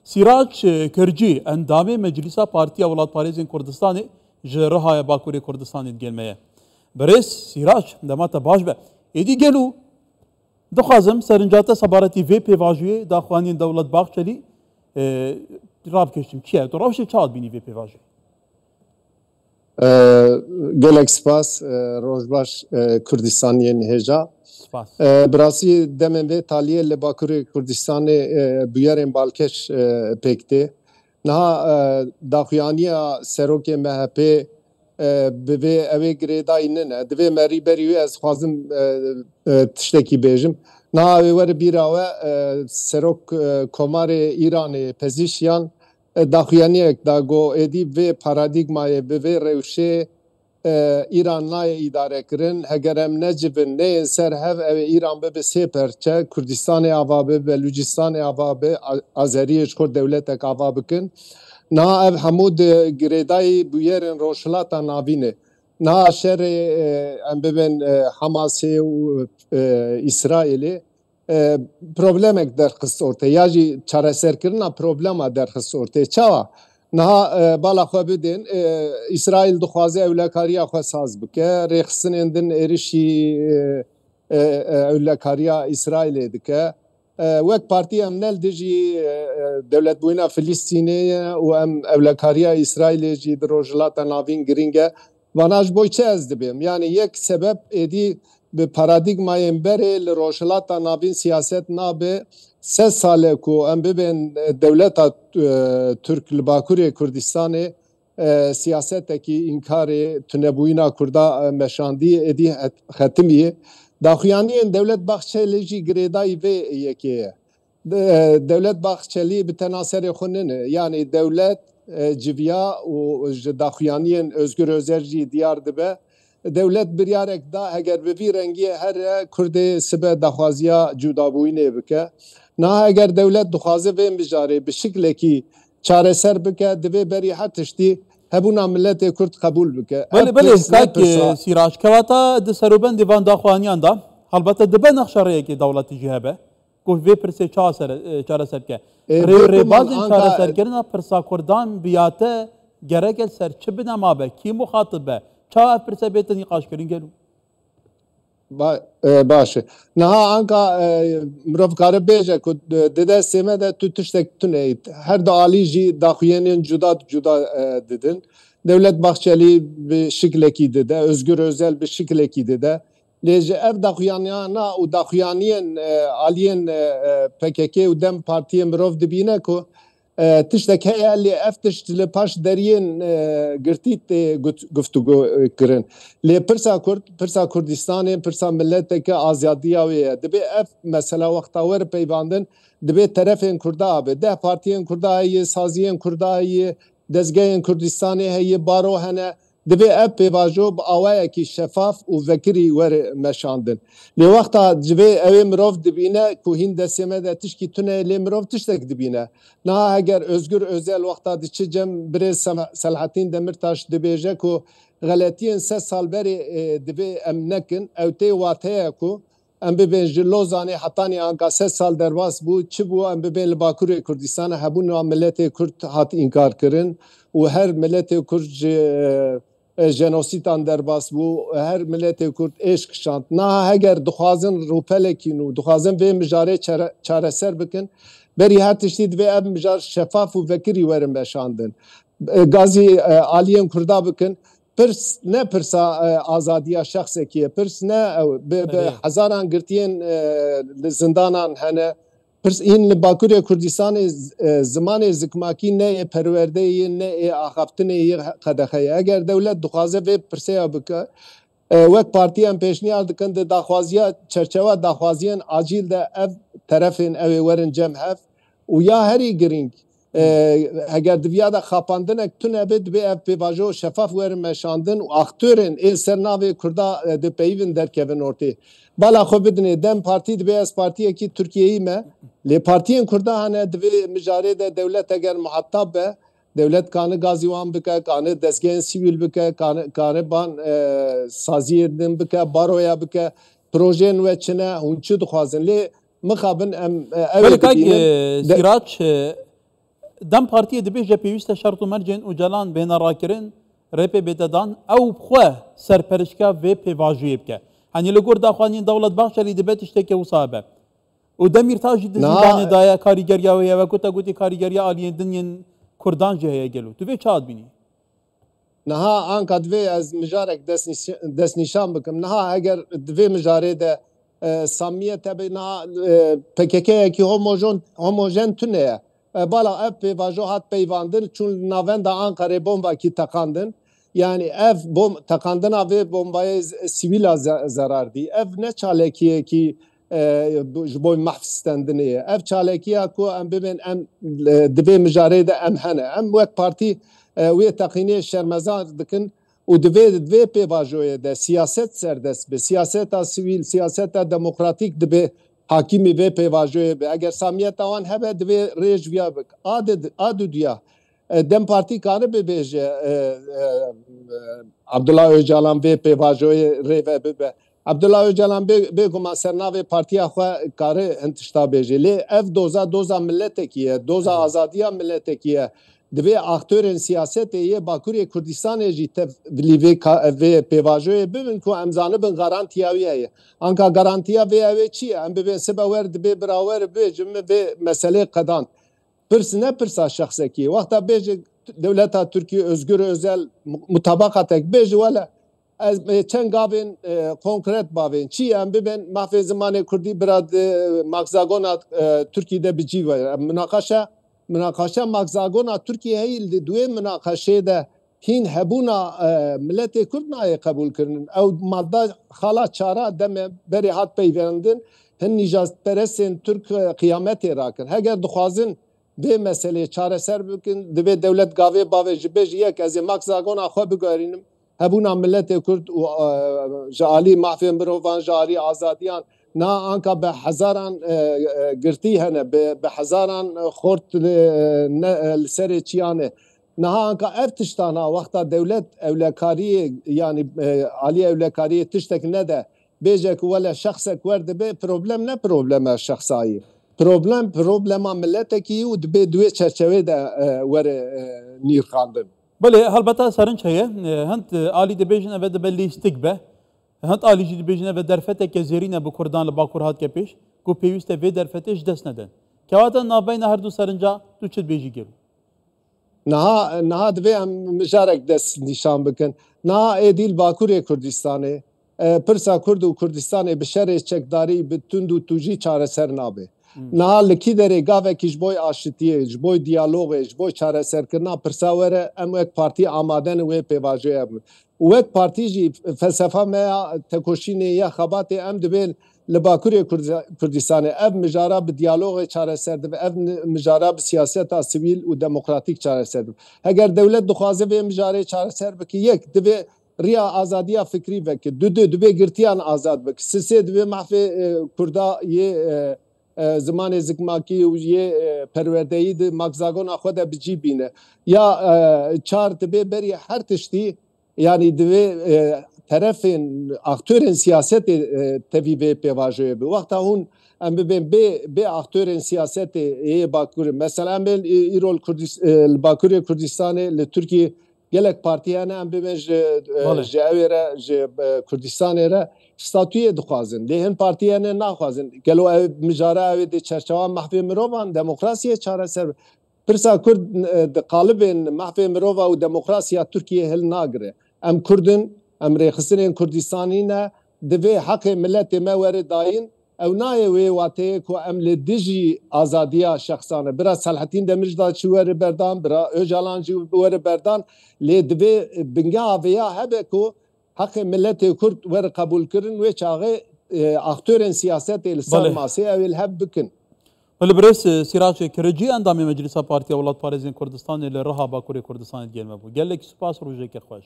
Sirac Kırcı endamê Meclisa Partiya Welatparêzên Kurdistanê ji Rihaya Bakurê Kurdistanê gelmeye. Birêz Sirac dema te baş be. Êdî gelo dixwazim serincata sebaretî vê pêvajiyê daxuyaniyên Dewlet Baxçelî rabkiştim. Çi ye? Tu rewşê çi hat bînî vê pêvajiyê? Gelek spas rojbaş Kurdistaniyên hêja. Birasî demên vê taliyê li Bakurê Kurdistanê bûyerên balkeş pêk niha daxuyaniya serokê MHP bi vê evê girêdayî nine divê merîberî wê ez xwazim tiştekî bêjim. Niha wê were bîra we serok Komarê Îranê Pezîşyan daxuyaniyek da got êdî vê paradigmayê bi vê rewşê İran naye idare kirin heger em necibin neyên ser hev ev İran bibe sê perçe Kurdistanê ava be Belûcistanê ava be Azeriyê ji xwe dewletek ava bikin niha ev hemû girêdayî bûyerên rojhilata navî ne niha şerê em bibin Hamasê û İsraîlê problemek derxist ortaya ya jî çareserkirina problema derxist ortaya çawa niha bala xwe bidin İsraîl dixwaze ewlekariya xwe saz bike rêxistinên din êrişî ewlekariya İsraîlê dike wek partî em nel dijî dewletbûyîna Filîstînê û em ewlekariya İsraîlê jî di rojhilata navîn giring e vana ji bo çi ez dibêm yani yek sebeb êdî bi paradigmayên berê li rojhilata navîn siyaset nabe 3 sale ku em bibên dewleta Türk li Bakurê Kurdistanê siyasetekî înkarê tunebûyîna Kurda meşandî êdî xetimî daxuyaniyên Dewlet Baxçelî jî girêdayî vê yekê ye. Dewlet Baxçelî bi tena serê xwe nine yani dewlet civiya û ji daxuyaniyên Özgür Özel jî diyar dibe dewlet biryarek da heger bi vî rengiyê here Kurdê sibe daxwaziya cudabûyînê bike niha eger dewlet dixwaze vê mijarê bi şiklekî çareser bike divê berî her tiştî hebûna milletê Kurd qebûl bike. Belê Sirac kevata di serûbendê van daxwaniyan da helbete dibe nexşa rêyekê dewletî jî hebe ku vê pirsê çareser ke. Rêbazên çareserkirina pirsa Kurdan biyate gerek el ser çi bine mabe kî muxatib be çawa ev pirse bêtin nîqaşkirin gelo. Baş e. Niha anka mirov kare bêje ku di destê me de tu tiştek tune her da alî jî daxuyanên cuda didin. Dewlet Baxçelî bi şiklekî dide, Özgür Özel bi şiklekî dide. Lê ji ev daxuyaniyana û daxuyaniyên aliyên PKK û Dem Partiyê mirov dibîne ku tiştek heye lê ev tişt li paş deriyên girtî tê guftûgû kirin. Lê pirsa Kurdistanê pirsa milleteke azadiya wê ye. Dibe ev mesela wexta were peyvandin dibe terefên Kurda abe. Deh partiyên Kurda heye, saziyên Kurda heye, dezgehên Kurdistanê heye, baro hene. Dibe ev pêvajo bi awayekî şefaf û vekirî were meşandin. Lê wexta ji vê evê mirov dibîne ku hîn destê me de tişkî tune lê mirov tiştek dibîne. Niha eger Özgür Özel wexta diçe cem birêz Selahattin Demirtaş dibêje ku xeletiyên 3 sal berê divê em nekin ew tê wateye ku em bibên ji Lozanê hetanî anka 3 sal derbas bû çi bû em bibên li Bakurê Kurdistanê hebûna milletê Kurd hat înkar kirin û her milletê Kurd ji jenosîdan derbas bû her milletê Kurd êş kişand. Niha heger dixwazin rûpelekîn û dixwazin vê mijarê çareser bikin berî her tiştî divê ev mijar şefaf û vekirî werin meşandin. Gazî aliyên Kurda bikin pirs ne pirsa azadiya şexsekî ye pirs ne bi hezaran girtiyên li zindanan hene pirs hîn li Bakurê Kurdistanê zimanê zikmakî ne ê perwerdeyê ne ê axaftinê yê qedexe ye. Eger dewlet dixwaze vê pirseya bike wek partiyên pêşniyar dikin di daxwaziya çerçeva daxwaziyên acîl de ev terefên evê werin cem hev û ya herî giring heger diviya da xapandinek tune be dibe ev pêvajo şefaf werin meşandin û aktörên ê ser navê Kurda dipeyivin derkevin ortê. Bala xwe bidinê Dem Partî dibe ez partiyekî Tirkiyeyî me lê partiyên Kurda hene divê mijarê de dewlet eger muhetab be dewlet kanî gazî wan bike, kanî dezgehên sivîl bike, kanî ban saziyê din bike, baroya bike, projeyên we çi ne hûn çi dixwazin lê mixabin em ew dibînin. Sirac دم پارتیه دبیجه پیوسته شرط و مرجن و جلان بین راکرین رپ بددان او بخواه سرپرشکا و پیواجوی بکه هنی لگور داخوانین دولت بخش لی دبیتش تکه و صاحبه و دمیر تاجی دزیدانه دایا کاریگریا و یا کتا گوتی کاریگریا آلیین دنین کردان جهه گلو تو به چاد بینی؟ نها آنکا دوی از مجارک دست نشان بکم نها اگر دوی مجاره ده سامیه تبی نها پککه یکی هموژن تونه بالا ev پیواژو هات پیواندن چون ناوند آنکاره بمبا کی تکاندن yani ev takandına ve bombaya sivil zarar di. Ev ne çalekiye ki boy mahfistendiniye. Ev çalekiye ku em bibin em dibe müjarede em hene. Em bu parti ve takiniye şermezar dikin u dibe pevajoye de siyaset serbest be. Siyaseta sivil, siyaseta demokratik dibe hakimi ve pevajoye be. Eğer samiyet avan hebe dibe rejviya bek. Adı diya. Dem Parti kanı bebeje Abdullah Öcalan ve pevajoye reve bebe. Abdullah Öcalan be guma sernave partiya xwe karı hentişta beje. Lê ev doza milletekiye, doza azadiya milletekiye. Dibe aktörün siyasetê yê Bakurê Kurdistanê jî tevlî vê pevajoyê bibin ku em zanibin garantiya wê heye. Anka garantiya vê ew çi ye? Em bibin sibe wer dibe birawer bêjin vê meselê qedan. Pırs ne pırsa şahseki. Vakta beji devleta Türkiye özgür özel mutabakatek beji vela çen gavin konkret bavin. Çi em biben mahve zamanı Kurdi birad magzagona Türkiye'de bici var. Münakaşa magzagona Türkiye heyildi. Duye münakaşede hin hebuna milleti Kurdna'yı kabul kırın. Ev madda hala çara deme beri hat peyverindin. Hin nicazperesin Türk kıyameti rakın. Heger duhazın ve mesele çareser bikin dibe devlet gavê bavê ji bê ji yek ez ê makzagona xwe bigurînim hebûna milletê Kurd û ji alî mahfê mirovan ji alî azadiyan na anka bi hezaran girtî hene bi hezaran xort li serê çiyanê niha anka ev tiştana wexta devlet ewlekariyê yani alî ewlekariyê tiştek nede bêje ku wele şexsek werdibe problem ne problema şexsayî problema milletekî û dibe duê çerçevê de were nîrxandin. Belê helbeta serinç heye hend alî dibêjin ev dibe lîstik be hend alî jî dibêjin ev derfeteke zêrîne bi Kurdan li Bakur hat pêş ku pêwîst e vê derfetê ji dest nedin. Kewata navbeyna her du serinca tu çi dibêjî gel? Niha dibe em mijarek dest nîşan bikin. Niha êdîl Bakurê Kurdistanê pirsa Kurd û Kurdistanê bi şerê çekdarî bi tund û tûjî çareser nabe. Niha li kî derê gavekî ji bo aşitiyê, ji bo diyalogê, ji bo çareserkirina pirsa were em wek partî amaden wê pêvajoya bin. û wek partî jî felsefa me ya tekoşînê ya xebatê em dibên li Bakurê Kurdistanê ev mijara bi diyalogê çareser dibe, ev mijara bi siyaseta sivîl û demokratîk çareser dibe. Heger devlet dixwaze vê mijarê çareser bike yek dibe riya azadiya fikrî veke, du dibe girtiyan azad bike, sisê dibe mahfê Kurda yê zamanê zikmakî û yê perwerdeyî di magzagona xwe de bicî bîne. Ya çar dibe berî her tiştî yani dibe terefên aktörên siyasetê tevî vê pêvajoyê bi. Wexta hûn em bibên bê aktörên siyasetê ê Bakurê mesela em bên îro li Bakurê Kurdistanê li Tirkiye gelek partî hene em bibên ji evê re ji Kurdistanê re statûyê dixwazin. Lê hin partî hene naxwazin. Gelo ev mijara evê de çerçeva mahfê mirovan demokrasiyê çareser pirsa Kurd di qalibên mahfê mirova û demokrasiya Tirkiye hil nagire. Em Kurdin em rêxistinên Kurdistanî ne divê heqê milletê me were dayîn ew nayê wê wateyê ku em li dijî azadiya şexsan bira Selahattin Demirci çi were berdan bira Öcalan jî were berdan lê divê bingeha vê ya hebe ku heqê milletê Kurd were qebûl kirin wê çaxê aktörên siyasetê li ser masê ew ê li hev bikin. Bilbirês Sîraç Kiricî endamê Meclisa Partiya Welatparêzên Kurdistanê li Riha Bakurê Kurdistanê gelme bû. Gelekî spas rojeke xweş.